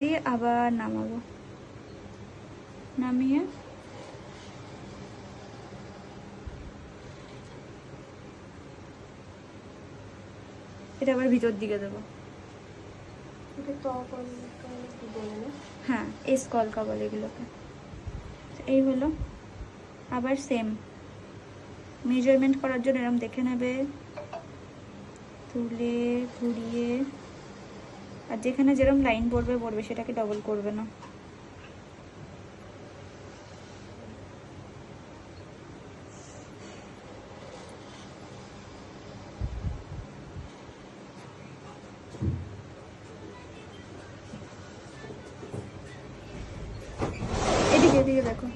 দিয়ে আবার নামাবো, নামিয়ে এটা আবার ভিতর দিকে দেবো। হ্যাঁ, এই স্কলকা বলে এগুলোকে। এই হলো। আবার সেম মেজারমেন্ট করার জন্য এরকম দেখে নেবে, তুলে ঘুরিয়ে, আর যেখানে যেরকম লাইন পড়বে সেটাকে ডবল করবে না। এদিকে এদিকে দেখো।